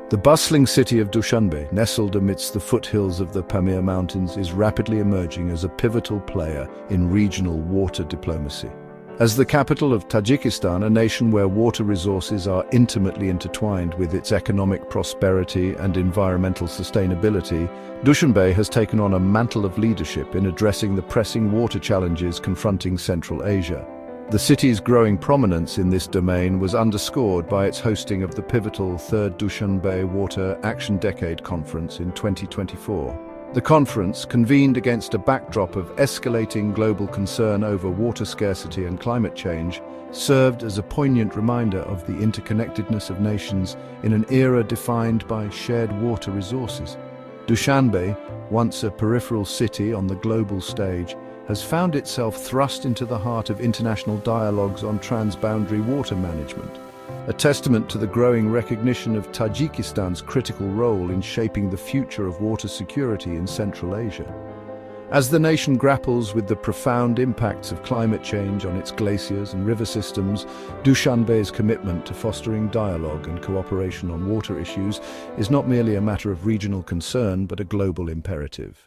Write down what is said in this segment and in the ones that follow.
The bustling city of Dushanbe, nestled amidst the foothills of the Pamir Mountains, is rapidly emerging as a pivotal player in regional water diplomacy. As the capital of Tajikistan, a nation where water resources are intimately intertwined with its economic prosperity and environmental sustainability, Dushanbe has taken on a mantle of leadership in addressing the pressing water challenges confronting Central Asia. The city's growing prominence in this domain was underscored by its hosting of the pivotal Third Dushanbe Water Action Decade Conference in 2024. The conference, convened against a backdrop of escalating global concern over water scarcity and climate change, served as a poignant reminder of the interconnectedness of nations in an era defined by shared water resources. Dushanbe, once a peripheral city on the global stage, has found itself thrust into the heart of international dialogues on transboundary water management, a testament to the growing recognition of Tajikistan's critical role in shaping the future of water security in Central Asia. As the nation grapples with the profound impacts of climate change on its glaciers and river systems, Dushanbe's commitment to fostering dialogue and cooperation on water issues is not merely a matter of regional concern, but a global imperative.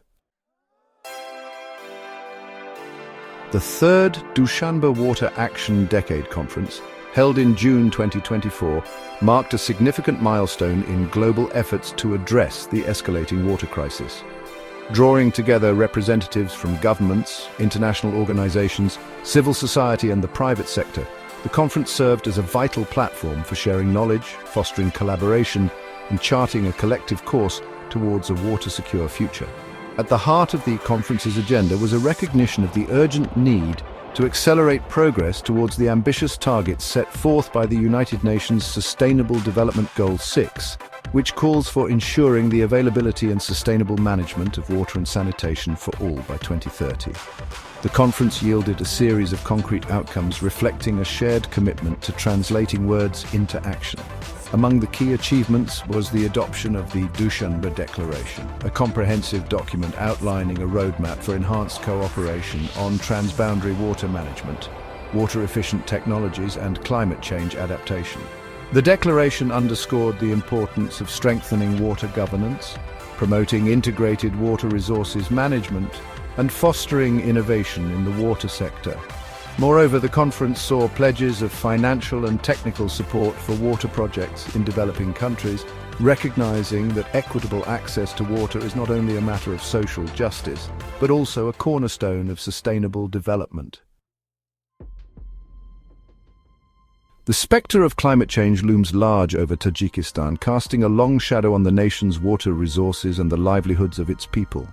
The third Dushanbe Water Action Decade Conference, held in June 2024, marked a significant milestone in global efforts to address the escalating water crisis. Drawing together representatives from governments, international organizations, civil society and the private sector, the conference served as a vital platform for sharing knowledge, fostering collaboration, and charting a collective course towards a water-secure future. At the heart of the conference's agenda was a recognition of the urgent need to accelerate progress towards the ambitious targets set forth by the United Nations Sustainable Development Goal 6, which calls for ensuring the availability and sustainable management of water and sanitation for all by 2030. The conference yielded a series of concrete outcomes reflecting a shared commitment to translating words into action. Among the key achievements was the adoption of the Dushanbe Declaration, a comprehensive document outlining a roadmap for enhanced cooperation on transboundary water management, water-efficient technologies and climate change adaptation. The declaration underscored the importance of strengthening water governance, promoting integrated water resources management, and fostering innovation in the water sector. Moreover, the conference saw pledges of financial and technical support for water projects in developing countries, recognizing that equitable access to water is not only a matter of social justice, but also a cornerstone of sustainable development. The spectre of climate change looms large over Tajikistan, casting a long shadow on the nation's water resources and the livelihoods of its people.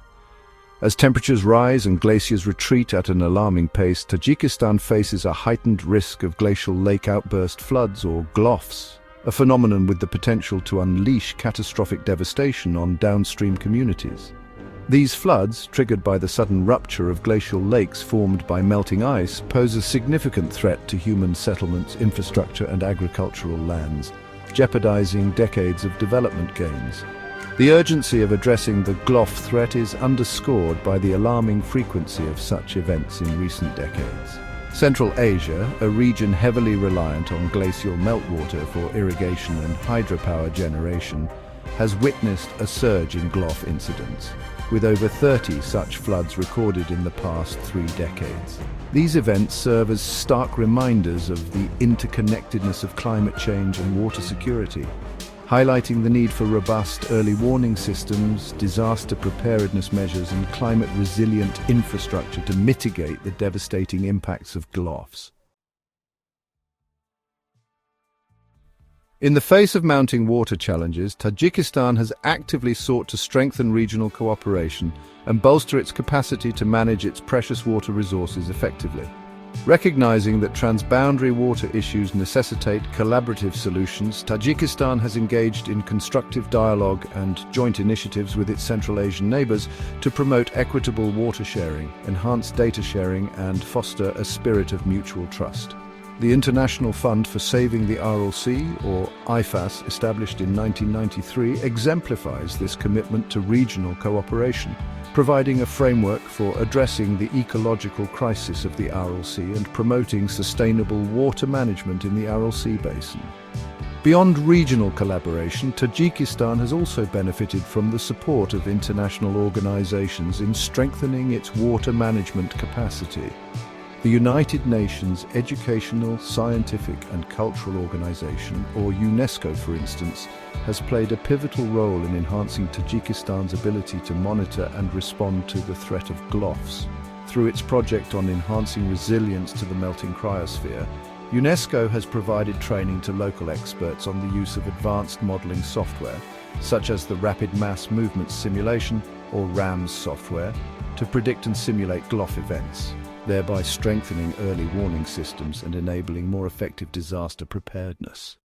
As temperatures rise and glaciers retreat at an alarming pace, Tajikistan faces a heightened risk of glacial lake outburst floods or GLOFs, a phenomenon with the potential to unleash catastrophic devastation on downstream communities. These floods, triggered by the sudden rupture of glacial lakes formed by melting ice, pose a significant threat to human settlements, infrastructure and agricultural lands, jeopardizing decades of development gains. The urgency of addressing the GLOF threat is underscored by the alarming frequency of such events in recent decades. Central Asia, a region heavily reliant on glacial meltwater for irrigation and hydropower generation, has witnessed a surge in GLOF incidents, with over 30 such floods recorded in the past 3 decades. These events serve as stark reminders of the interconnectedness of climate change and water security, highlighting the need for robust early warning systems, disaster preparedness measures, and climate-resilient infrastructure to mitigate the devastating impacts of GLOFs. In the face of mounting water challenges, Tajikistan has actively sought to strengthen regional cooperation and bolster its capacity to manage its precious water resources effectively. Recognizing that transboundary water issues necessitate collaborative solutions, Tajikistan has engaged in constructive dialogue and joint initiatives with its Central Asian neighbors to promote equitable water sharing, enhance data sharing, and foster a spirit of mutual trust. The International Fund for Saving the RLC, or IFAS, established in 1993, exemplifies this commitment to regional cooperation, providing a framework for addressing the ecological crisis of the RLC and promoting sustainable water management in the RLC basin. Beyond regional collaboration, Tajikistan has also benefited from the support of international organizations in strengthening its water management capacity. The United Nations Educational, Scientific and Cultural Organization, or UNESCO for instance, has played a pivotal role in enhancing Tajikistan's ability to monitor and respond to the threat of GLOFs. Through its project on enhancing resilience to the melting cryosphere, UNESCO has provided training to local experts on the use of advanced modeling software, such as the Rapid Mass Movement Simulation, or RAMS software, to predict and simulate GLOF events, thereby strengthening early warning systems and enabling more effective disaster preparedness.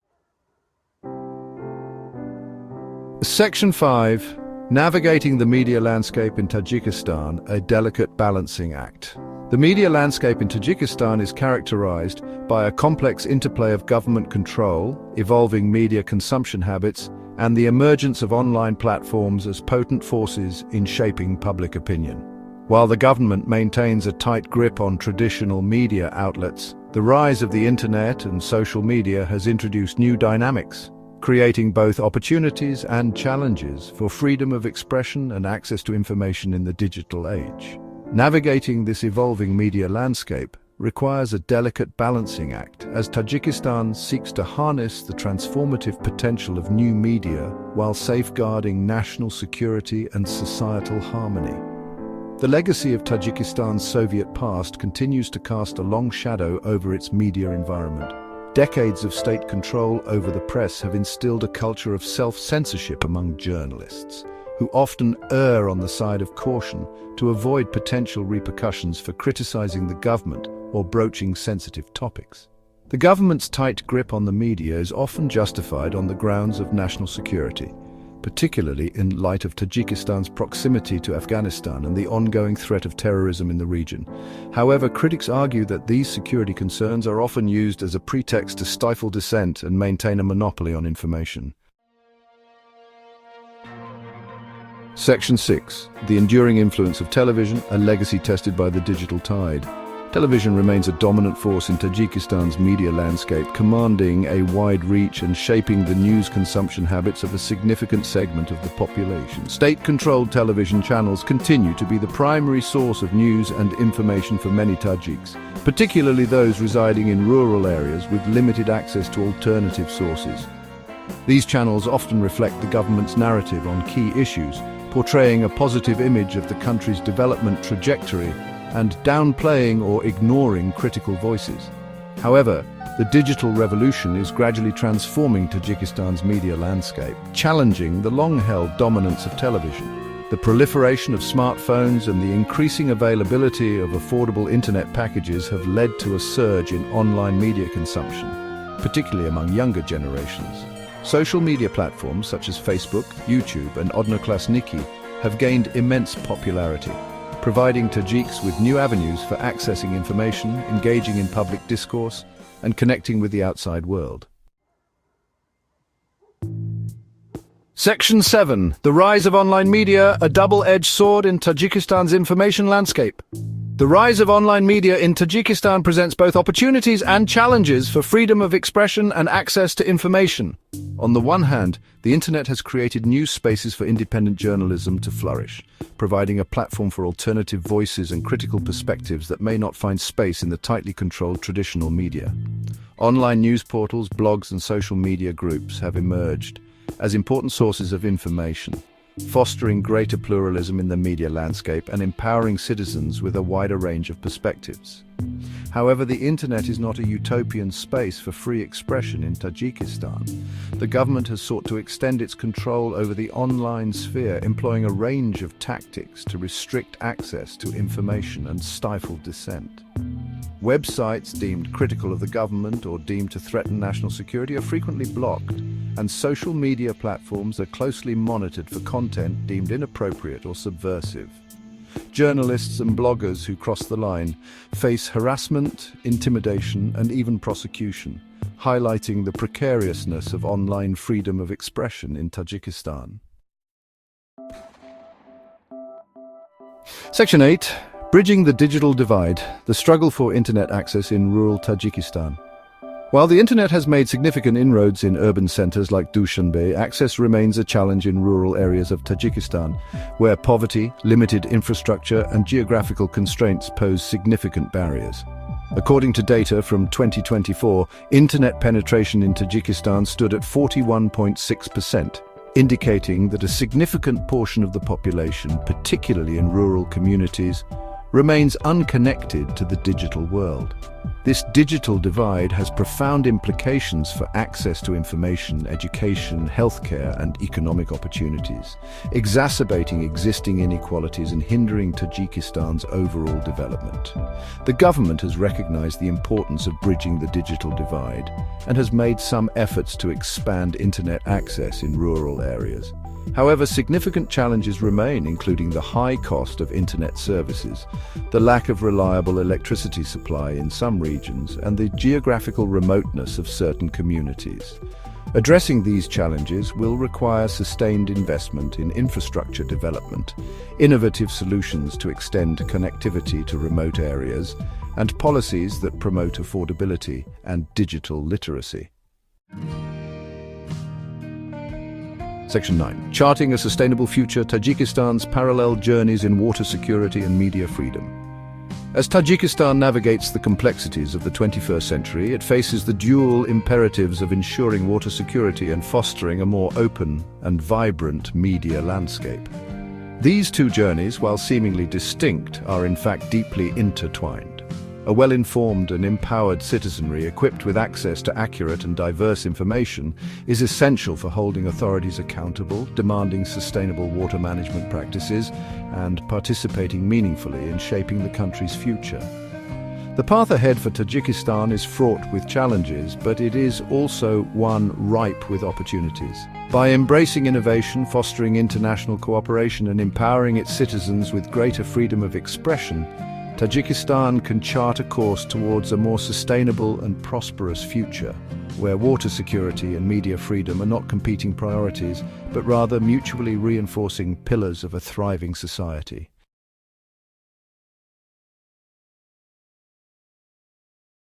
Section 5. Navigating the media landscape in Tajikistan, a delicate balancing act. The media landscape in Tajikistan is characterized by a complex interplay of government control, evolving media consumption habits, and the emergence of online platforms as potent forces in shaping public opinion. While the government maintains a tight grip on traditional media outlets, the rise of the internet and social media has introduced new dynamics, creating both opportunities and challenges for freedom of expression and access to information in the digital age. Navigating this evolving media landscape requires a delicate balancing act as Tajikistan seeks to harness the transformative potential of new media while safeguarding national security and societal harmony. The legacy of Tajikistan's Soviet past continues to cast a long shadow over its media environment. Decades of state control over the press have instilled a culture of self-censorship among journalists, who often err on the side of caution to avoid potential repercussions for criticizing the government or broaching sensitive topics. The government's tight grip on the media is often justified on the grounds of national security, particularly in light of Tajikistan's proximity to Afghanistan and the ongoing threat of terrorism in the region. However, critics argue that these security concerns are often used as a pretext to stifle dissent and maintain a monopoly on information. Section 6. The enduring influence of television, a legacy tested by the digital tide. Television remains a dominant force in Tajikistan's media landscape, commanding a wide reach and shaping the news consumption habits of a significant segment of the population. State-controlled television channels continue to be the primary source of news and information for many Tajiks, particularly those residing in rural areas with limited access to alternative sources. These channels often reflect the government's narrative on key issues, portraying a positive image of the country's development trajectory and downplaying or ignoring critical voices. However, the digital revolution is gradually transforming Tajikistan's media landscape, challenging the long-held dominance of television. The proliferation of smartphones and the increasing availability of affordable internet packages have led to a surge in online media consumption, particularly among younger generations. Social media platforms such as Facebook, YouTube, and Odnoklassniki have gained immense popularity, providing Tajiks with new avenues for accessing information, engaging in public discourse, and connecting with the outside world. Section 7. The rise of online media, a double-edged sword in Tajikistan's information landscape. The rise of online media in Tajikistan presents both opportunities and challenges for freedom of expression and access to information. On the one hand, the internet has created new spaces for independent journalism to flourish, providing a platform for alternative voices and critical perspectives that may not find space in the tightly controlled traditional media. Online news portals, blogs, and social media groups have emerged as important sources of information, fostering greater pluralism in the media landscape and empowering citizens with a wider range of perspectives. However, the internet is not a utopian space for free expression in Tajikistan. The government has sought to extend its control over the online sphere, employing a range of tactics to restrict access to information and stifle dissent. Websites deemed critical of the government or deemed to threaten national security are frequently blocked, and social media platforms are closely monitored for content deemed inappropriate or subversive. Journalists and bloggers who cross the line face harassment, intimidation, and even prosecution, highlighting the precariousness of online freedom of expression in Tajikistan. Section 8. Bridging the digital divide, the struggle for internet access in rural Tajikistan. While the internet has made significant inroads in urban centers like Dushanbe, access remains a challenge in rural areas of Tajikistan, where poverty, limited infrastructure, and geographical constraints pose significant barriers. According to data from 2024, internet penetration in Tajikistan stood at 41.6%, indicating that a significant portion of the population, particularly in rural communities, remains unconnected to the digital world. This digital divide has profound implications for access to information, education, healthcare, and economic opportunities, exacerbating existing inequalities and hindering Tajikistan's overall development. The government has recognized the importance of bridging the digital divide and has made some efforts to expand internet access in rural areas. However, significant challenges remain, including the high cost of internet services, the lack of reliable electricity supply in some regions, and the geographical remoteness of certain communities. Addressing these challenges will require sustained investment in infrastructure development, innovative solutions to extend connectivity to remote areas, and policies that promote affordability and digital literacy. Section 9. Charting a Sustainable Future, Tajikistan's Parallel Journeys in Water Security and Media Freedom. As Tajikistan navigates the complexities of the 21st century, it faces the dual imperatives of ensuring water security and fostering a more open and vibrant media landscape. These two journeys, while seemingly distinct, are in fact deeply intertwined. A well-informed and empowered citizenry equipped with access to accurate and diverse information is essential for holding authorities accountable, demanding sustainable water management practices, and participating meaningfully in shaping the country's future. The path ahead for Tajikistan is fraught with challenges, but it is also one ripe with opportunities. By embracing innovation, fostering international cooperation, and empowering its citizens with greater freedom of expression, Tajikistan can chart a course towards a more sustainable and prosperous future, where water security and media freedom are not competing priorities, but rather mutually reinforcing pillars of a thriving society.